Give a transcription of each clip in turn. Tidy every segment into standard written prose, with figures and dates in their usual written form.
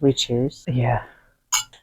we cheers? Yeah.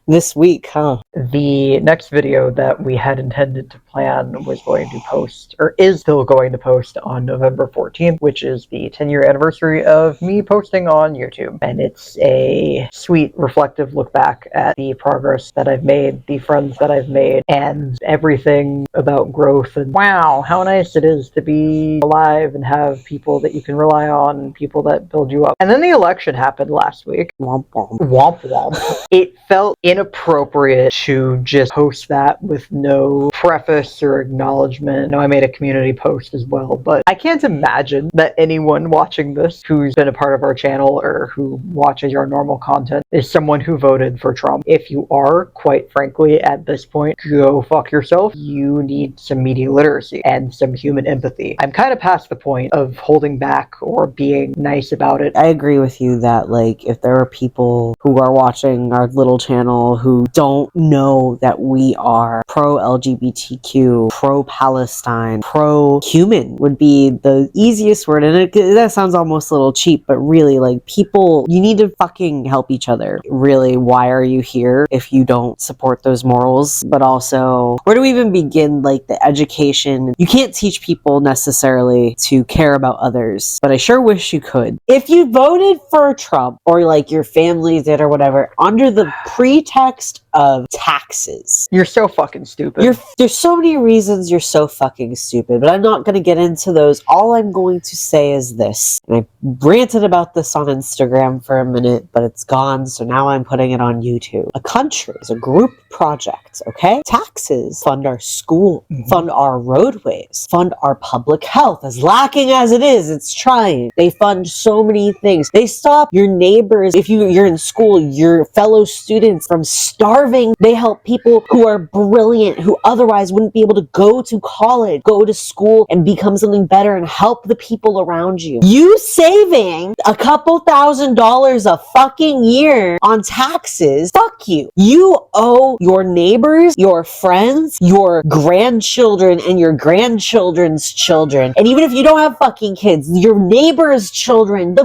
This week, huh? The next video that we had intended to plan was going to post, or is still going to post, on November 14th, which is the 10-year anniversary of me posting on YouTube. And it's a sweet, reflective look back at the progress that I've made, the friends that I've made, and everything about growth. And wow, how nice it is to be alive and have people that you can rely on, people that build you up. And then the election happened last week. Womp womp. Womp womp. It felt inappropriate to just post that with no preface or acknowledgement. I made a community post as well, but I can't imagine that anyone watching this who's been a part of our channel or who watches our normal content is someone who voted for Trump. If you are, quite frankly, at this point, go fuck yourself. You need some media literacy and some human empathy. I'm kind of past the point of holding back or being nice about it. I agree with you that, like, if there are people who are watching our little channel who don't know that we are pro-LGBTQ, pro-Palestine, pro-human would be the easiest word, and that sounds almost a little cheap, but really, like, people, you need to fucking help each other. Really, why are you here if you don't support those morals? But also, where do we even begin, like, the education? You can't teach people necessarily to care about others, but I sure wish you could. If you voted for Trump, or like your family did or whatever, under the pretext of taxes, You're so fucking stupid. There's so many reasons you're so fucking stupid, but I'm not going to get into those. All I'm going to say is this, and I ranted about this on Instagram for a minute, but it's gone, so now I'm putting it on YouTube. A country is a group project, okay? Taxes fund our school, fund our roadways, fund our public health. As lacking as it is, it's trying. They fund so many things. They stop your neighbors, if you're in school, your fellow students from starving. They help people who are brilliant, who otherwise wouldn't be able to go to college, go to school, and become something better and help the people around you. You saving a couple $1,000s a fucking year on taxes, fuck you. You owe your neighbors, your friends, your grandchildren, and your grandchildren's children, and even if you don't have fucking kids, your neighbors' children,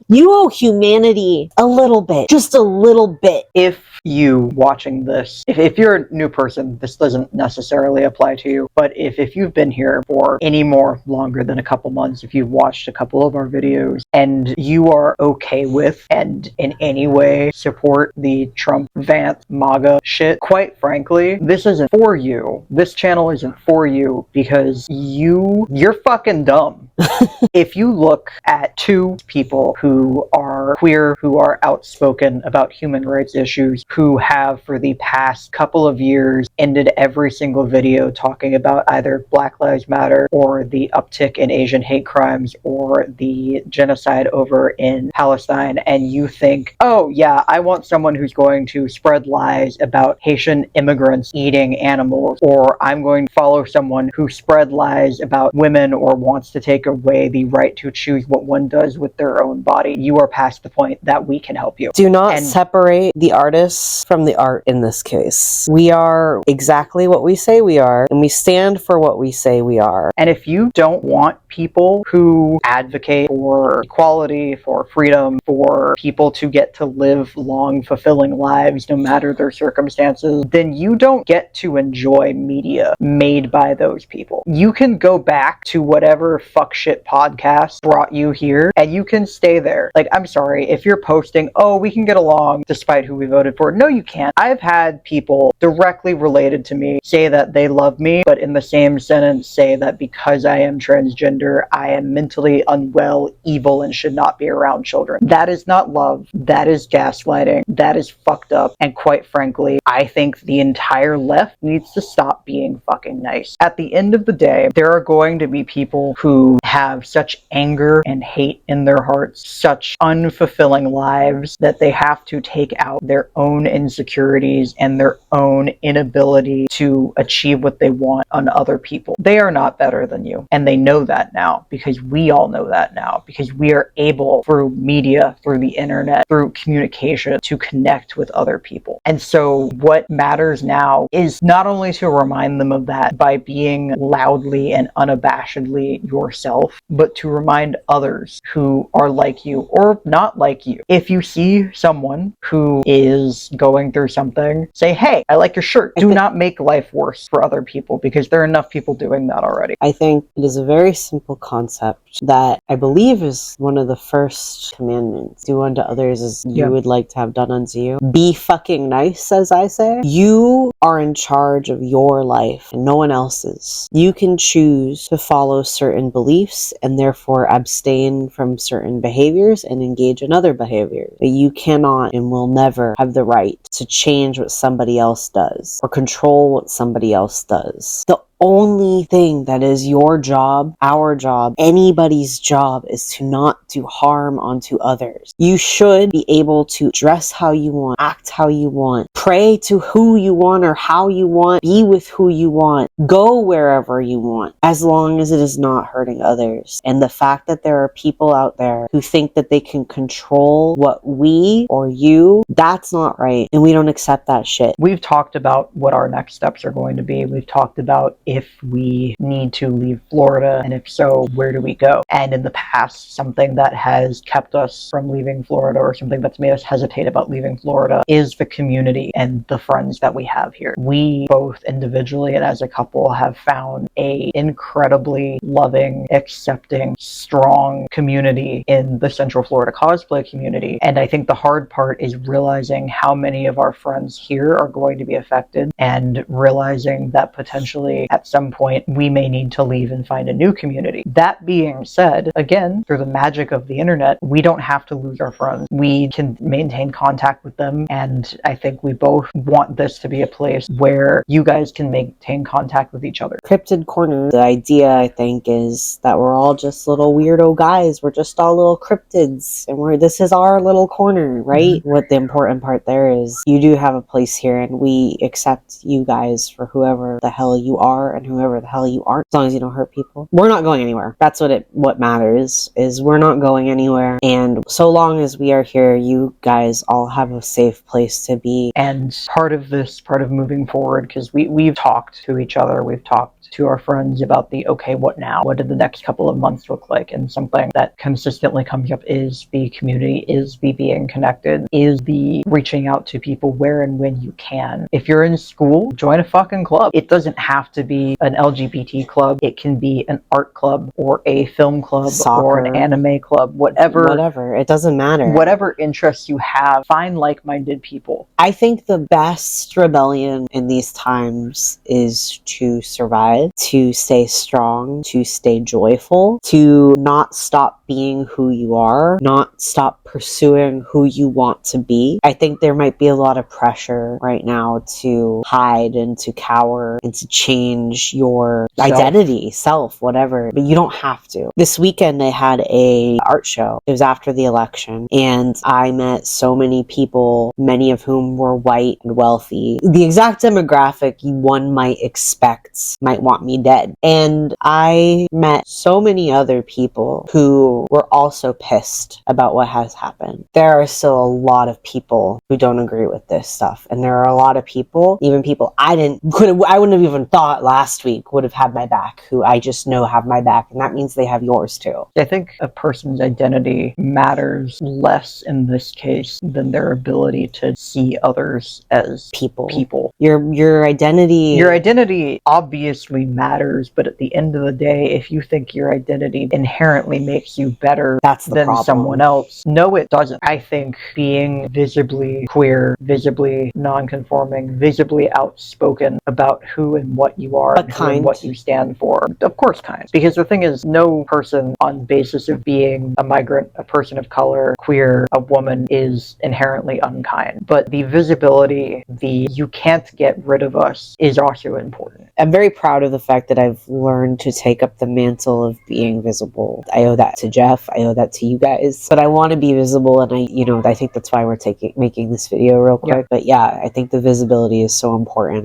you owe humanity a little bit, just a little bit. If you watching this, if you're a new person, this doesn't necessarily apply to you, but if you've been here for any more longer than a couple months, if you've watched a couple of our videos and you are okay with and in any way support the Trump Vance MAGA shit, quite frankly, this isn't for you. This channel isn't for you because you're fucking dumb. If you look at two people who are queer, who are outspoken about human rights issues, who have for the past couple of years ended every single video talking about either Black Lives Matter or the uptick in Asian hate crimes or the genocide over in Palestine, and you think, oh yeah, I want someone who's going to spread lies about Haitian immigrants eating animals, or I'm going to follow someone who spread lies about women or wants to take away the right to choose what one does with their own body, you are past the point that we can help you. Do not separate the artists from the art in this case. We are exactly what we say we are, and we stand for what we say we are. And if you don't want people who advocate for equality, for freedom, for people to get to live long, fulfilling lives no matter their circumstances, then you don't get to enjoy media made by those people. You can go back to whatever fuckshit podcast brought you here, and you can stay there. Like, I'm sorry, if you're posting, oh, we can get along despite who we voted for. No, you can't. I've had people directly related to me say that they love me, but in the same sentence say that because I am transgender, I am mentally unwell, evil, and should not be around children. That is not love. That is gaslighting. That is fucked up. And quite frankly, I think the entire left needs to stop being fucking nice. At the end of the day, there are going to be people who have such anger and hate in their hearts, such unfulfilling lives that they have to take out their own insecurities and their own inability to achieve what they want on other people. They are not better than you, and they know that now, because we all know that now, because we are able, through media, through the internet, through communication, to connect with other people. And so what matters now is not only to remind them of that by being loudly and unabashedly yourself, yourself, but to remind others who are like you or not like you. If you see someone who is going through something, say, hey, I like your shirt. Do not make life worse for other people, because there are enough people doing that already. I think it is a very simple concept that I believe is one of the first commandments. Do unto others as you would like to have done unto you. Be fucking nice, as I say. You are in charge of your life and no one else's. You can choose to follow certain beliefs and therefore abstain from certain behaviors and engage in other behaviors. But you cannot and will never have the right to change what somebody else does or control what somebody else does. The only thing that is your job, our job, anybody's job is to not do harm onto others. You should be able to dress how you want, act how you want, pray to who you want or how you want, be with who you want, go wherever you want, as long as it is not hurting others. And the fact that there are people out there who think that they can control what we or you, that's not right. And we don't accept that shit. We've talked about what our next steps are going to be. We've talked about if we need to leave Florida, and if so, where do we go? And in the past, something that has kept us from leaving Florida, or something that's made us hesitate about leaving Florida, is the community and the friends that we have here. We both individually and as a couple have found a incredibly loving, accepting, strong community in the Central Florida cosplay community. And I think the hard part is realizing how many of our friends here are going to be affected, and realizing that potentially at some point we may need to leave and find a new community. That being said, again, through the magic of the internet, we don't have to lose our friends. We can maintain contact with them, and I think we both want this to be a place where you guys can maintain contact with each other. Cryptid Corner, the idea, I think, is that we're all just little weirdo guys. We're just all little cryptids, and this is our little corner, right? Mm-hmm. What the important part there is, you do have a place here, and we accept you guys for whoever the hell you are and whoever the hell you aren't, as long as you don't hurt people. We're not going anywhere. That's what matters, is we're not going anywhere. And so long as we are here, you guys all have a safe place to be. And part of moving forward, because we've talked to each other, we've talked to our friends about the, okay, what now? What did the next couple of months look like? And something that consistently comes up is the community, is the being connected, is the reaching out to people where and when you can. If you're in school, join a fucking club. It doesn't have to be an LGBT club. It can be an art club or a film club, soccer, or an anime club, whatever. It doesn't matter. Whatever interests you have, find like-minded people. I think the best rebellion in these times is to survive, to stay strong, to stay joyful, to not stop being who you are, not stop pursuing who you want to be. I think there might be a lot of pressure right now to hide and to cower and to change your identity, self, whatever, but you don't have to. This weekend I had a art show. It was after the election, and I met so many people, many of whom were white and wealthy. The exact demographic one might expect might want me dead. And I met so many other people who were also pissed about what has happened. There are still a lot of people who don't agree with this stuff, and there are a lot of people, even people I wouldn't have even thought last week would have had my back, who I just know have my back, and that means they have yours too. I think a person's identity matters less in this case than their ability to see others as people. Your identity obviously matters, but at the end of the day, if you think your identity inherently makes you better than someone else, no, it doesn't. I think being visibly queer, visibly non-conforming, visibly outspoken about who and what you are, and who and what you stand for, of course kind. Because the thing is, no person on basis of being a migrant, a person of color, queer, a woman, is inherently unkind. But the visibility, the you can't get rid of us, is also important. I'm very proud of the fact that I've learned to take up the mantle of being visible. I owe that to Jeff. I owe that to you guys. But I want to be visible, and I think that's why we're making this video real quick. Yep. But yeah, I think the visibility is so important.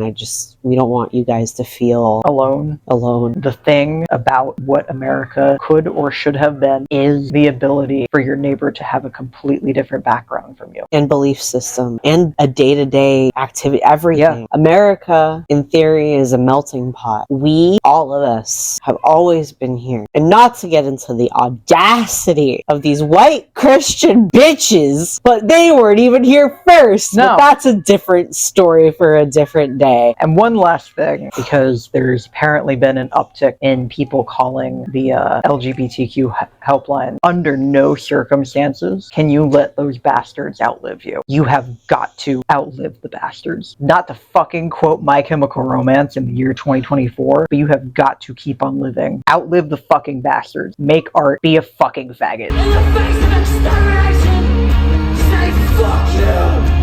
We don't want you guys to feel alone. The thing about what America could or should have been is the ability for your neighbor to have a completely different background from you. And belief system, and a day-to-day activity, everything. Yeah. America, in theory, is a melting melting pot. We, all of us, have always been here. And not to get into the audacity of these white Christian bitches, but they weren't even here first. No. But that's a different story for a different day. And one last thing, because there's apparently been an uptick in people calling the LGBTQ helpline. Under no circumstances can you let those bastards outlive you. You have got to outlive the bastards. Not to fucking quote My Chemical Romance in the year 2024, but you have got to keep on living. Outlive the fucking bastards. Make art. Be a fucking faggot. In the face of extermination, say fuck you!